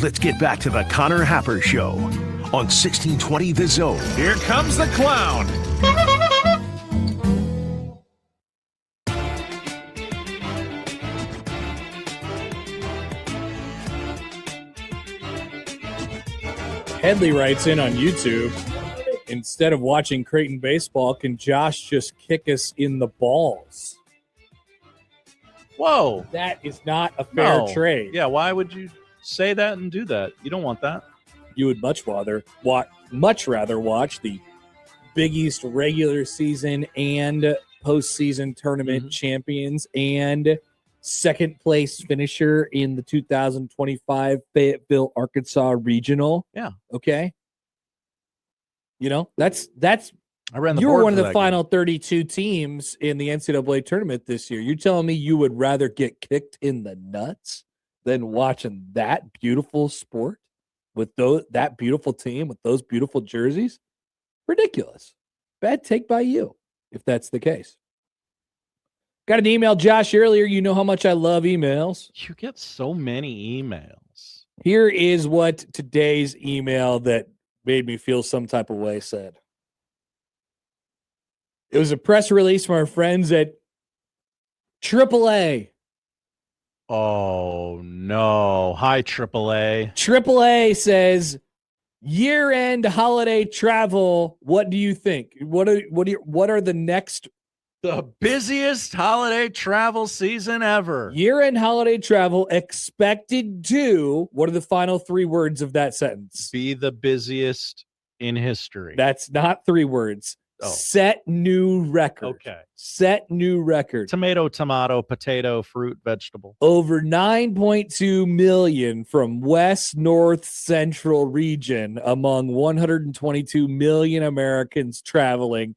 let's get back to the Connor Happer Show on 1620 The Zone. Here comes the clown. Headley writes in on YouTube, instead of watching Creighton baseball, can Josh just kick us in the balls? Whoa. That is not a fair trade. Yeah, why would you say that and do that? You don't want that. You would much rather watch the Big East regular season and postseason tournament champions and second place finisher in the 2025 Fayetteville, Arkansas regional. Yeah. Okay. You know, that's I ran the you were board one of for the that final 32 teams in the NCAA tournament this year. You're telling me you would rather get kicked in the nuts than watching that beautiful sport with that beautiful team with those beautiful jerseys? Ridiculous. Bad take by you, if that's the case. Got an email, Josh, earlier. You know how much I love emails. You get so many emails. Here is what today's email that made me feel some type of way said. It was a press release from our friends at AAA. Oh, no. Hi, AAA. AAA says, year-end holiday travel. What do you think? What are the next? The busiest holiday travel season ever. Year-end holiday travel expected to, what are the final three words of that sentence? Be the busiest in history. That's not three words. Oh. Set new record. Okay. Set new record. Tomato, potato, fruit, vegetable. Over 9.2 million from West, North, Central region among 122 million Americans traveling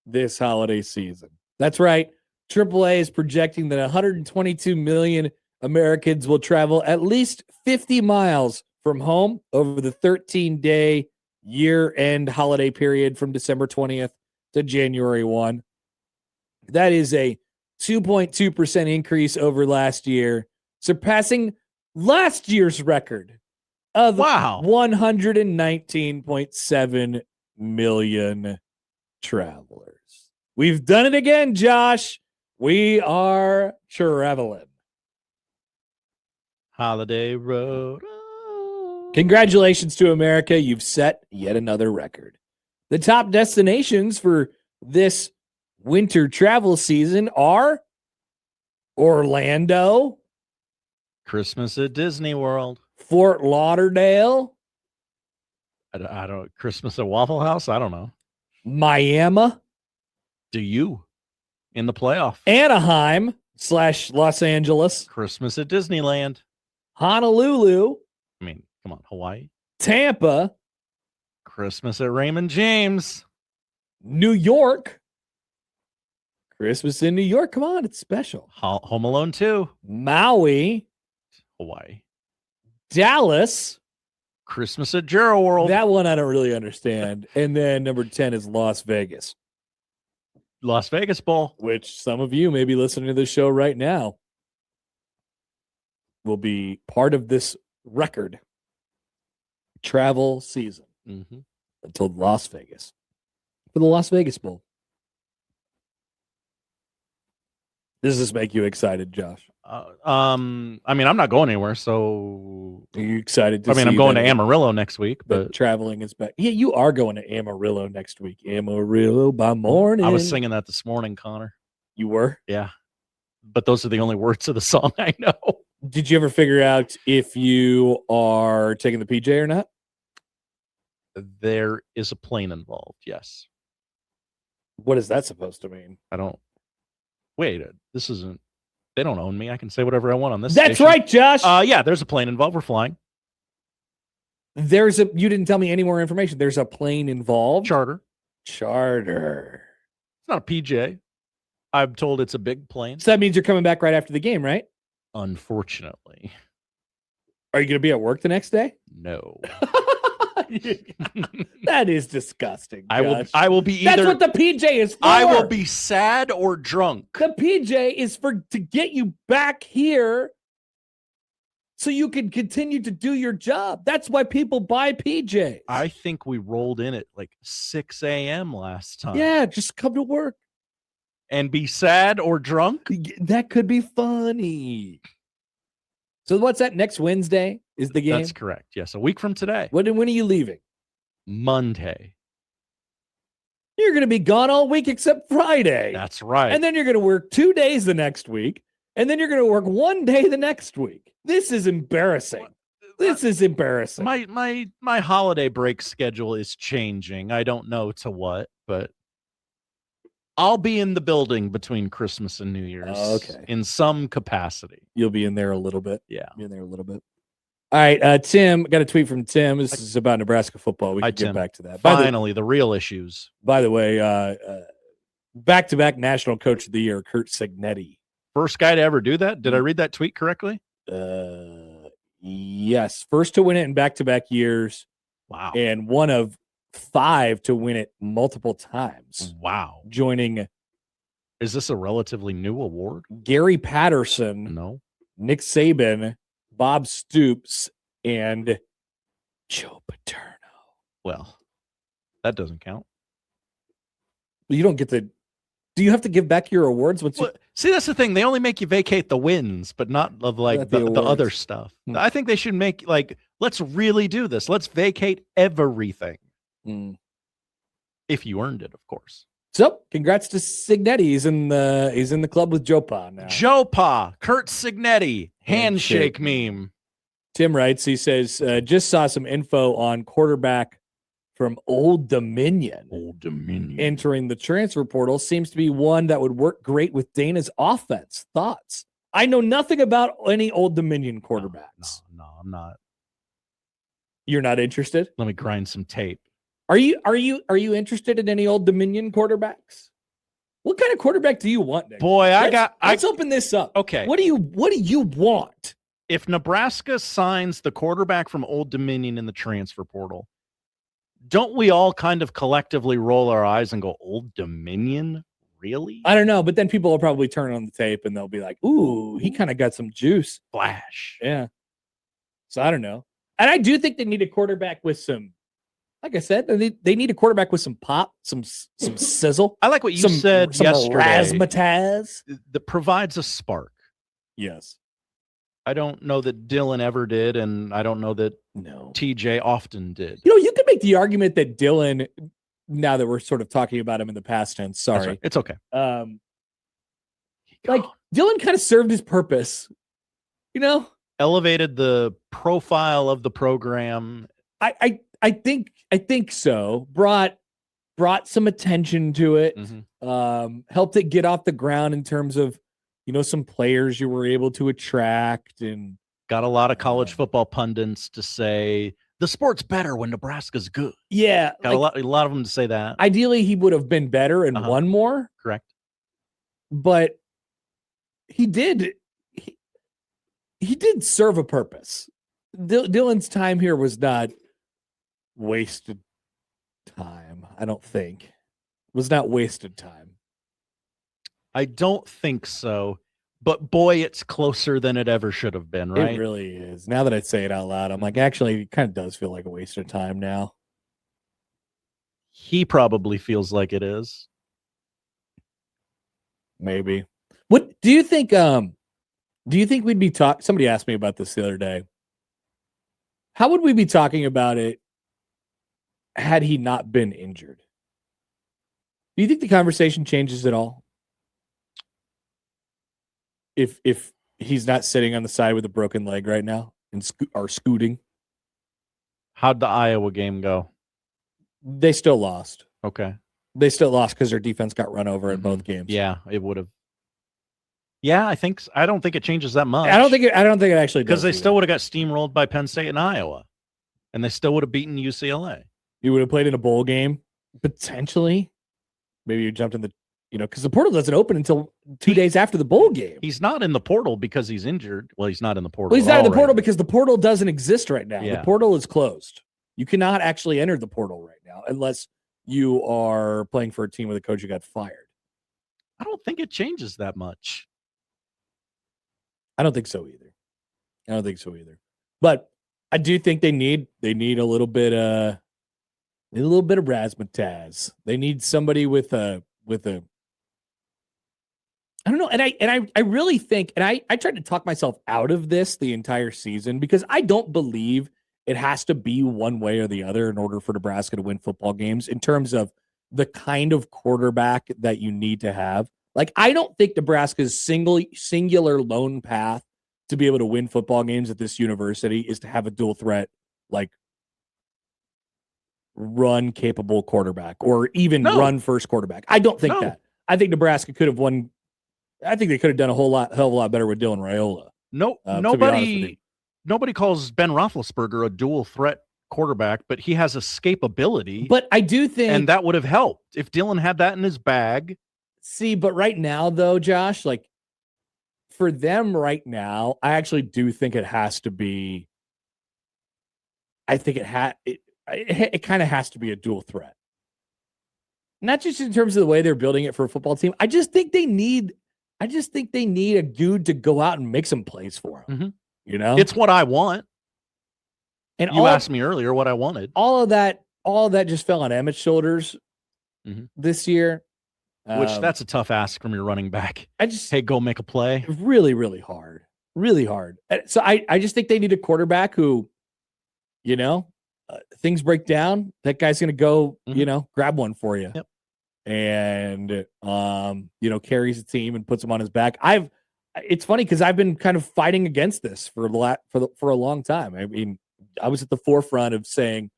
this holiday season. That's right. AAA is projecting that 122 million Americans will travel at least 50 miles from home over the 13-day year-end holiday period from December 20th to January 1. That is a 2.2% increase over last year, surpassing last year's record of 119.7 million travelers. We've done it again, Josh. We are traveling. Holiday Road. Congratulations to America. You've set yet another record. The top destinations for this winter travel season are Orlando, Christmas at Disney World, Fort Lauderdale, I don't Christmas at Waffle House. I don't know. Miami, Do you in the playoff? Anaheim / Los Angeles, Christmas at Disneyland. Honolulu, I mean, come on, Hawaii. Tampa, Christmas at Raymond James. New York. Christmas in New York. Come on, it's special. Home Alone 2. Maui, Hawaii. Dallas. Christmas at Giro World. That one I don't really understand. And then number 10 is Las Vegas. Las Vegas Bowl. Which some of you may be listening to this show right now will be part of this record travel season until Las Vegas for the Las Vegas Bowl. Does this make you excited, Josh? I mean, I'm not going anywhere, so are you excited? I'm going to Amarillo next week, but traveling is back. Yeah, you are going to Amarillo next week. Amarillo by morning. I was singing that this morning, Connor. You were? Yeah, but those are the only words of the song I know. Did you ever figure out if you are taking the PJ or not? There is a plane involved. Yes. What is that supposed to mean? I don't. Wait, this isn't. They don't own me. I can say whatever I want on this. That's station. right, Josh. Yeah, there's a plane involved. We're flying. You didn't tell me any more information. There's a plane involved. Charter. It's not a PJ. I'm told it's a big plane. So that means you're coming back right after the game, right? Unfortunately. Are you going to be at work the next day? No. That is disgusting. Josh. I will be either. That's what the PJ is for. I will be sad or drunk. The PJ is to get you back here so you can continue to do your job. That's why people buy PJs. I think we rolled in at like 6 a.m. last time. Yeah, just come to work. And be sad or drunk? That could be funny. So what's that? Next Wednesday is the game? That's correct. Yes, a week from today. When are you leaving? Monday. You're going to be gone all week except Friday. That's right. And then you're going to work 2 days the next week. And then you're going to work 1 day the next week. This is embarrassing. This is embarrassing. My holiday break schedule is changing. I don't know to what, but I'll be in the building between Christmas and New Year's. Okay. In some capacity. You'll be in there a little bit. Yeah. Be in there a little bit. All right, Tim, got a tweet from Tim. This is about Nebraska football. We can get back to that. Finally, the real issues. By the way, back-to-back National Coach of the Year, Curt Cignetti. First guy to ever do that? Did I read that tweet correctly? Yes. First to win it in back-to-back years. Wow. And one of 5 to win it multiple times. Wow. Joining. Is this a relatively new award? Gary Patterson. No. Nick Saban, Bob Stoops, and Joe Paterno. Well, that doesn't count. You don't get to. Do you have to give back your awards? See, that's the thing. They only make you vacate the wins, but not of like the other stuff. I think they should make let's really do this. Let's vacate everything. If you earned it, of course. So, congrats to Cignetti. He's in the club with Joe Pa now. Joe Pa, Curt Cignetti, handshake meme. Tim writes, he says, just saw some info on quarterback from Old Dominion. Old Dominion. Entering the transfer portal. Seems to be one that would work great with Dana's offense. Thoughts? I know nothing about any Old Dominion quarterbacks. No, I'm not. You're not interested? Let me grind some tape. Are you interested in any Old Dominion quarterbacks? What kind of quarterback do you want, Nick? Boy, let's open this up. Okay. What do you want? If Nebraska signs the quarterback from Old Dominion in the transfer portal, don't we all kind of collectively roll our eyes and go, Old Dominion? Really? I don't know, but then people will probably turn on the tape and they'll be like, ooh, he kind of got some juice. Flash. Yeah. So I don't know. And I do think they need a quarterback with some, like I said, they need a quarterback with some pop, some sizzle. I like what you said yesterday. Razzmatazz. That provides a spark. Yes. I don't know that Dylan ever did, and I don't know that TJ often did. You could make the argument that Dylan, now that we're sort of talking about him in the past tense, sorry. Right. It's okay. Like Dylan kind of served his purpose, Elevated the profile of the program. I think so. Brought some attention to it. Mm-hmm. Helped it get off the ground in terms of, some players you were able to attract, and got a lot of college football pundits to say the sport's better when Nebraska's good. Yeah. Got a lot of them to say that. Ideally, he would have been better and won more. Correct. But he did serve a purpose. Dylan's time here was not wasted time. I don't think. It was not wasted time. I don't think so. But boy, it's closer than it ever should have been, right? It really is. Now that I say it out loud, I'm like, actually, it kind of does feel like a waste of time now. He probably feels like it is. Maybe. What do you think? Do you think we'd be talking? Somebody asked me about this the other day. How would we be talking about it had he not been injured? Do you think the conversation changes at all? If he's not sitting on the side with a broken leg right now and are scooting? How'd the Iowa game go? They still lost. Okay. They still lost because their defense got run over in both games. Yeah, it would have. Yeah, I don't think it changes that much. I don't think it actually does. Because they still would have got steamrolled by Penn State and Iowa. And they still would have beaten UCLA. You would have played in a bowl game, potentially. Maybe you jumped in the, because the portal doesn't open until 2 days after the bowl game. He's not in the portal because he's injured. Well, he's not in the portal. Well, he's not in the portal because the portal doesn't exist right now. Yeah. The portal is closed. You cannot actually enter the portal right now unless you are playing for a team with a coach who got fired. I don't think it changes that much. I don't think so either. I don't think so either. But I do think they need a little bit of razzmatazz. They need somebody with a I don't know. And I really think, and I tried to talk myself out of this the entire season because I don't believe it has to be one way or the other in order for Nebraska to win football games in terms of the kind of quarterback that you need to have. Like, I don't think Nebraska's singular lone path to be able to win football games at this university is to have a dual threat, like run capable quarterback or even run first quarterback. I don't think that. I think Nebraska could have won. I think they could have done a hell of a lot better with Dylan Raiola. Nobody calls Ben Roethlisberger a dual threat quarterback, but he has escapability. But I do think, and that would have helped if Dylan had that in his bag. See, but right now, though, Josh, like for them right now, I actually do think it has to be. I think it kind of has to be a dual threat, not just in terms of the way they're building it for a football team. I just think they need a dude to go out and make some plays for them. Mm-hmm. You know, it's what I want. And you asked me earlier what I wanted. All of that just fell on Emmett's shoulders this year. Which that's a tough ask from your running back. Hey, go make a play. Really, really hard. Really hard. So I just think they need a quarterback who, you know, things break down. That guy's going to go, you know, grab one for you. Yep. And, you know, carries the team and puts him on his back. It's funny because I've been kind of fighting against this for a long time. I mean, I was at the forefront of saying,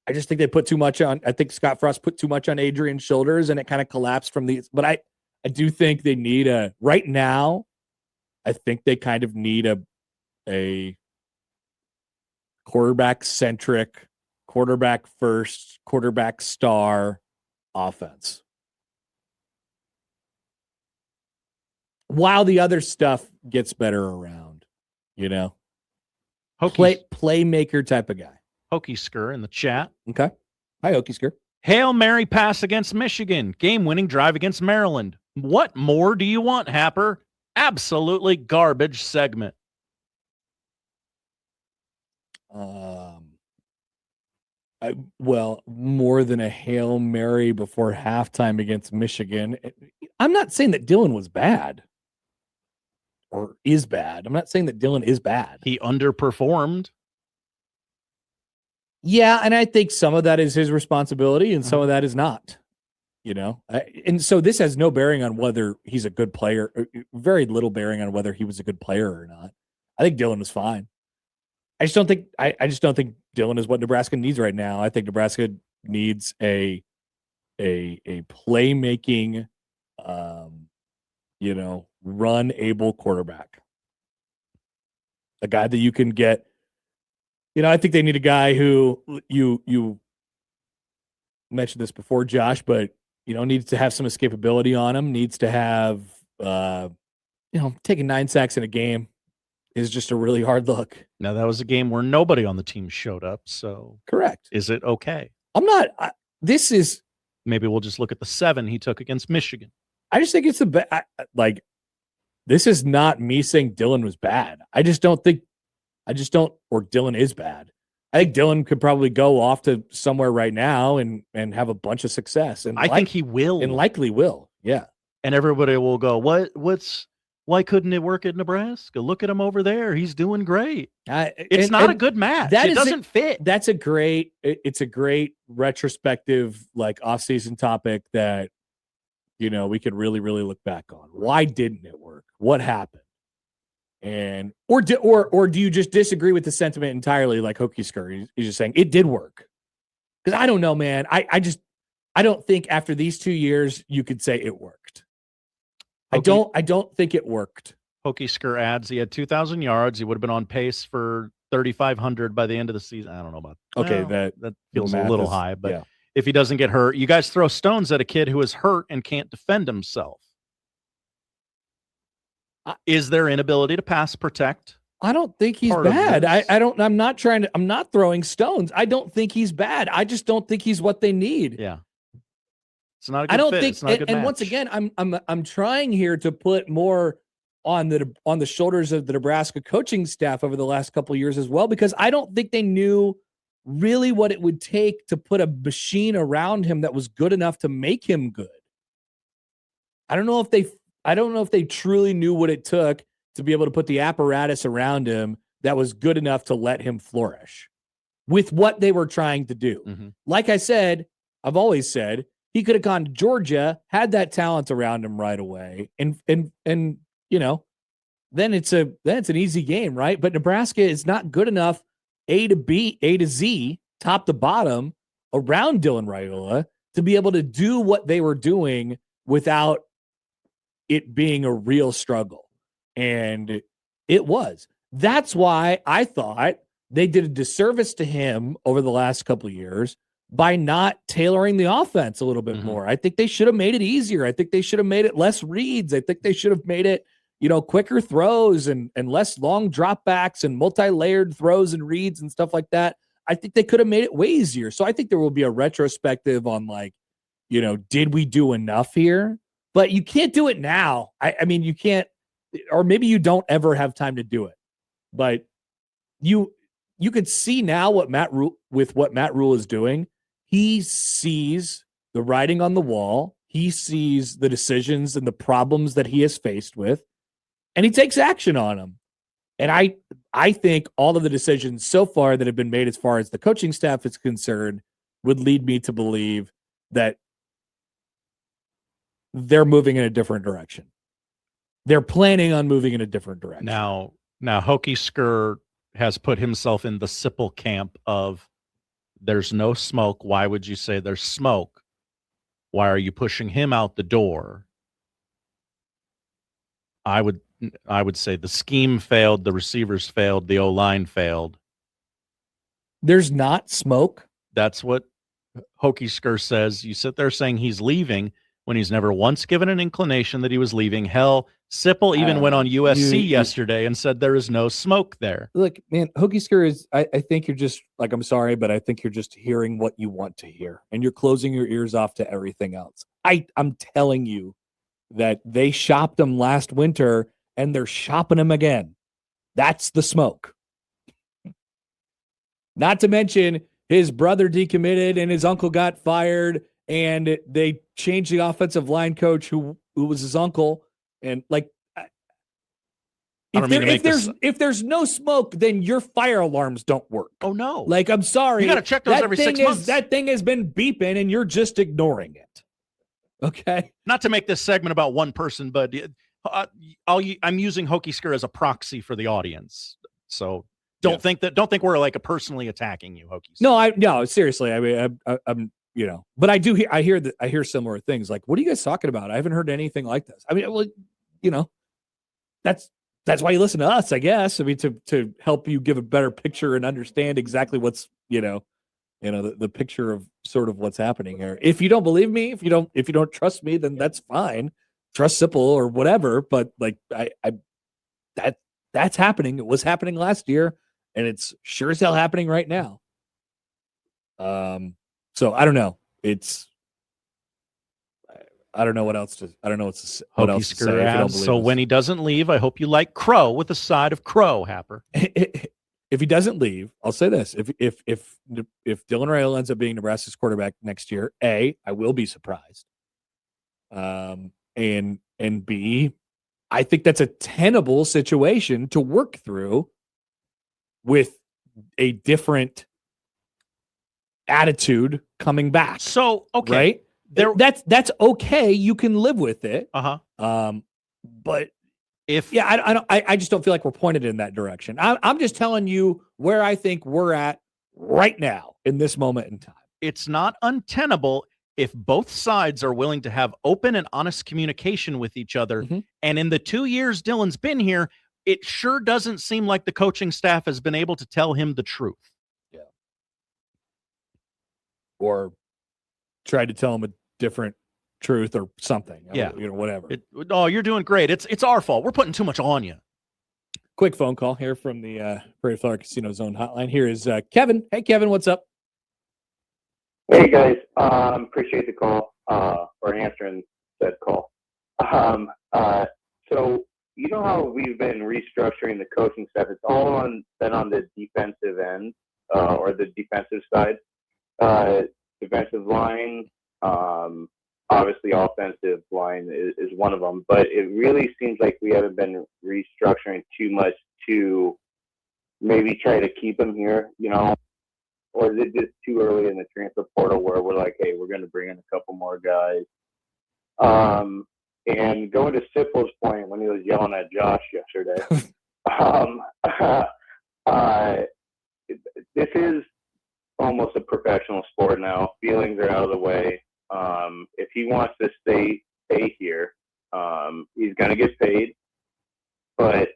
I just think they put too much on. I think Scott Frost put too much on Adrian's shoulders, and it kind of collapsed from these. But I do think they need right now. I think they kind of need a quarterback centric, quarterback first, quarterback star offense. While the other stuff gets better around, you know, playmaker type of guy. Hokey Skur in the chat. Okay. Hi, Hokey Skur. Hail Mary pass against Michigan. Game-winning drive against Maryland. What more do you want, Happer? Absolutely garbage segment. More than a Hail Mary before halftime against Michigan. I'm not saying that Dylan was bad or is bad. I'm not saying that Dylan is bad. He underperformed. Yeah, and I think some of that is his responsibility and some of that is not, you know. And so this has no bearing on whether he's a good player, very little bearing on whether he was a good player or not. I think Dylan was fine. I just don't think Dylan is what Nebraska needs right now. I think Nebraska needs a playmaking you know, run able quarterback. A guy that you can get. You know, I think they need a guy who you mentioned this before, Josh, but you know, needs to have some escapability on him, needs to have you know, taking 9 sacks in a game is just a really hard look. Now that was a game where nobody on the team showed up, so correct. Is it okay? I'm not this is maybe we'll just look at the 7 he took against Michigan. I just think it's like this is not me saying Dylan was bad. I just don't or Dylan is bad. I think Dylan could probably go off to somewhere right now and have a bunch of success. And I think he will. And likely will. Yeah. And everybody will go, why couldn't it work at Nebraska? Look at him over there. He's doing great. It's not a good match. It doesn't fit. It's a great retrospective, like off-season topic that, you know, we could really, really look back on. Why didn't it work? What happened? And or do you just disagree with the sentiment entirely, like Hokey Skur? He's just saying it did work. Because I don't know, man. I don't think after these 2 years you could say it worked. I don't think it worked. Hokey Skur adds he had 2,000 yards. He would have been on pace for 3,500 by the end of the season. I don't know about that. Okay, that feels a little high, but yeah. If he doesn't get hurt, you guys throw stones at a kid who is hurt and can't defend himself. Is there inability to pass protect? I don't think he's bad. I'm not throwing stones. I don't think he's bad. I just don't think he's what they need. Yeah. It's not a good fit. It's not a good match. Once again, I'm trying here to put more on the shoulders of the Nebraska coaching staff over the last couple of years as well, because I don't think they knew really what it would take to put a machine around him that was good enough to make him good. I don't know if they truly knew what it took to be able to put the apparatus around him that was good enough to let him flourish with what they were trying to do. Mm-hmm. Like I said, I've always said, he could have gone to Georgia, had that talent around him right away, and you know, then it's an easy game, right? But Nebraska is not good enough A to Z, top to bottom, around Dylan Raiola to be able to do what they were doing without it being a real struggle. And it was. That's why I thought they did a disservice to him over the last couple of years by not tailoring the offense a little bit more. I think they should have made it easier. I think they should have made it less reads. I think they should have made it, quicker throws and less long dropbacks and multi-layered throws and reads and stuff like that. I think they could have made it way easier. So I think there will be a retrospective on did we do enough here? But you can't do it now. I mean, you can't, or maybe you don't ever have time to do it. But you could see now what Matt Rule is doing. He sees the writing on the wall. He sees the decisions and the problems that he has faced with, and he takes action on them. And I think all of the decisions so far that have been made as far as the coaching staff is concerned would lead me to believe that they're moving in a different direction. They're planning on moving in a different direction. Now Hokie Skur has put himself in the Sipple camp of there's no smoke. Why would you say there's smoke? Why are you pushing him out the door? I would say the scheme failed, the receivers failed, the O-line failed. There's not smoke. That's what Hokie Skur says. You sit there saying he's leaving when he's never once given an inclination that he was leaving. Hell, Sipple even went on USC yesterday and said there is no smoke there. Look, man, Hokie Skur is, I think you're just, I'm sorry, but I think you're just hearing what you want to hear, and you're closing your ears off to everything else. I'm telling you that they shopped him last winter, and they're shopping him again. That's the smoke. Not to mention his brother decommitted and his uncle got fired, and they changed the offensive line coach who was his uncle. And if there's no smoke, then your fire alarms don't work. Oh no! I'm sorry, you got to check those every 6 months. That thing has been beeping, and you're just ignoring it. Okay. Not to make this segment about one person, but I'm using Hokie Skur as a proxy for the audience. So don't think we're personally attacking you, Hokie Skur. No, seriously. I mean, I'm. But I hear similar things. Like, what are you guys talking about? I haven't heard anything like this. I mean, that's why you listen to us, I guess. I mean, to help you give a better picture and understand exactly what's, the picture of sort of what's happening here. If you don't believe me, if you don't trust me, then that's fine. Trust Sipple or whatever. But that's happening. It was happening last year, and it's sure as hell happening right now. So I don't know. I don't know what else to. I don't know what else to say. So when he doesn't leave, I hope you like crow with a side of crow, Happer. If he doesn't leave, I'll say this: if Dylan Raiola ends up being Nebraska's quarterback next year, A, I will be surprised. And B, I think that's a tenable situation to work through with a different attitude coming back. So okay, right? That's okay. You can live with it. But I just don't feel like we're pointed in that direction. I'm just telling you where I think we're at right now in this moment in time. It's not untenable if both sides are willing to have open and honest communication with each other. And in the 2 years Dylan's been here, it sure doesn't seem like the coaching staff has been able to tell him the truth. Or tried to tell him a different truth or something. Whatever. You're doing great. It's our fault. We're putting too much on you. Quick phone call here from the Prairie Flower Casino Zone hotline. Here is Kevin. Hey, Kevin, what's up? Hey, guys. Appreciate the call or answering that call. So you know how we've been restructuring the coaching staff? It's all been on the defensive end or the defensive side. Defensive line, obviously offensive line is one of them, but it really seems like we haven't been restructuring too much to maybe try to keep him here, or is it just too early in the transfer portal where we're like, hey, we're going to bring in a couple more guys? And going to Sipple's point when he was yelling at Josh yesterday, this is almost a professional sport now. Feelings are out of the way. If he wants to stay here, he's going to get paid. But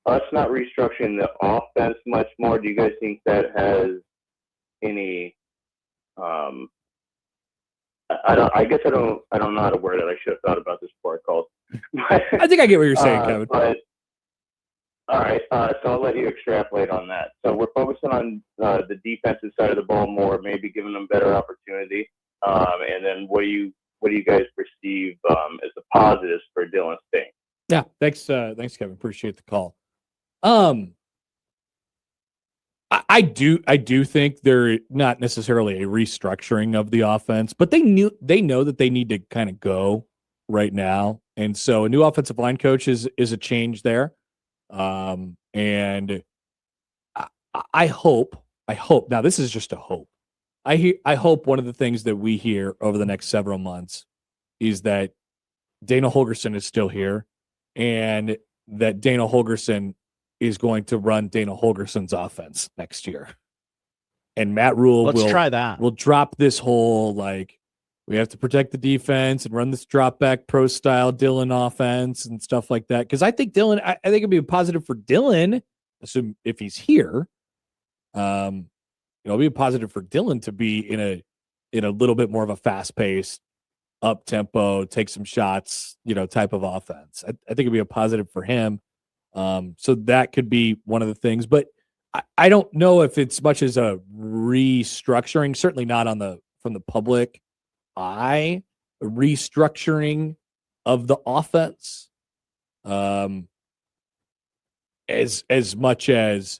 us not restructuring the offense much more, do you guys think that has any I guess I don't know how to word it. I should have thought about this before I called. I think I get what you're saying, Kevin. But all right, so I'll let you extrapolate on that. So we're focusing on the defensive side of the ball more, maybe giving them better opportunity. And then what do you guys perceive as the positives for Dylan staying? Yeah, thanks, Kevin. Appreciate the call. I do think they're not necessarily a restructuring of the offense, but they know that they need to kind of go right now, and so a new offensive line coach is a change there. And I hope now this is just a hope. I hope one of the things that we hear over the next several months is that Dana Holgorsen is still here, and that Dana Holgorsen is going to run Dana Holgorsen's offense next year. And Matt Rule will drop this whole, like, we have to protect the defense and run this drop back pro style Dylan offense and stuff like that. Because I think Dylan, I think it'd be a positive for Dylan, assume if he's here. It'll be a positive for Dylan to be in a little bit more of a fast paced, up tempo, take some shots, type of offense. I think it'd be a positive for him. So that could be one of the things, but I don't know if it's much as a restructuring, certainly not from the public eye, a restructuring of the offense, as much as,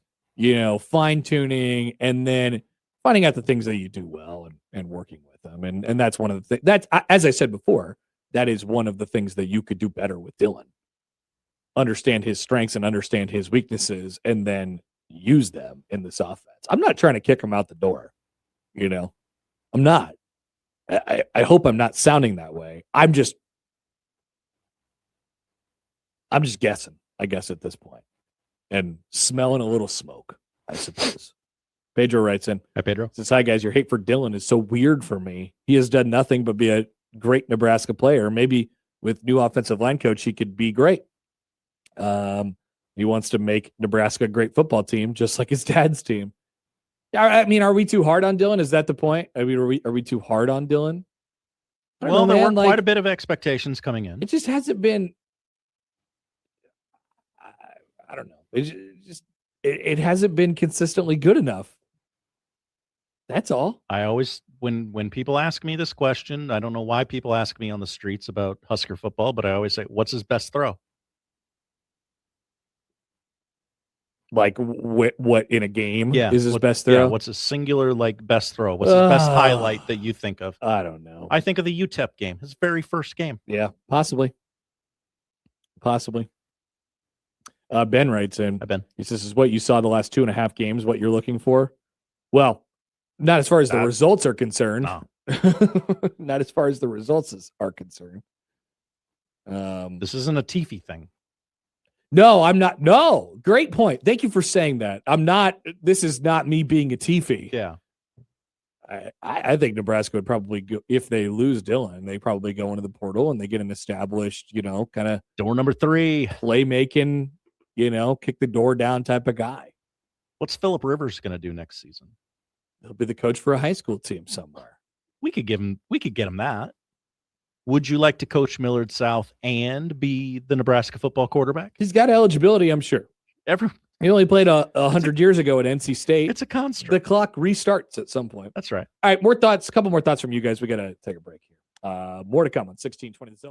fine tuning and then finding out the things that you do well and working with them. And that's one of the things that's, as I said before, that is one of the things that you could do better with Dylan. Understand his strengths and understand his weaknesses and then use them in this offense. I'm not trying to kick him out the door. I'm not. I hope I'm not sounding that way. I'm just guessing, I guess, at this point, and smelling a little smoke, I suppose. Pedro writes in. Hi, Pedro. Says, hi, guys. Your hate for Dylan is so weird for me. He has done nothing but be a great Nebraska player. Maybe with new offensive line coach, he could be great. He wants to make Nebraska a great football team, just like his dad's team. I mean, are we too hard on Dylan? Is that the point? I mean, are we too hard on Dylan? Well, there were quite a bit of expectations coming in. It just hasn't been. I don't know. It hasn't been consistently good enough. That's all. I always, when people ask me this question, I don't know why people ask me on the streets about Husker football, but I always say, "What's his best throw?" Like what in a game is his best throw? Yeah, what's a singular best throw? What's his best highlight that you think of? I don't know. I think of the UTEP game, his very first game. Yeah, possibly. Ben writes in. Hi, Ben. He says, "Is what you saw the last 2.5 games what you're looking for?" Well, not as far as the results are concerned. No. Not as far as the results are concerned. This isn't a Tiffy thing. No, I'm not. No, great point. Thank you for saying that. I'm not. This is not me being a Tiffy. Yeah. I think Nebraska would probably go, if they lose Dylan, they probably go into the portal and they get an established, kind of door number 3, playmaking, kick the door down type of guy. What's Phillip Rivers going to do next season? He'll be the coach for a high school team somewhere. We could get him that. Would you like to coach Millard South and be the Nebraska football quarterback? He's got eligibility, I'm sure. He only played 100 years ago at NC State. It's a construct. The clock restarts at some point. That's right. All right, more thoughts. A couple more thoughts from you guys. We got to take a break here. More to come on 1620 The Zone.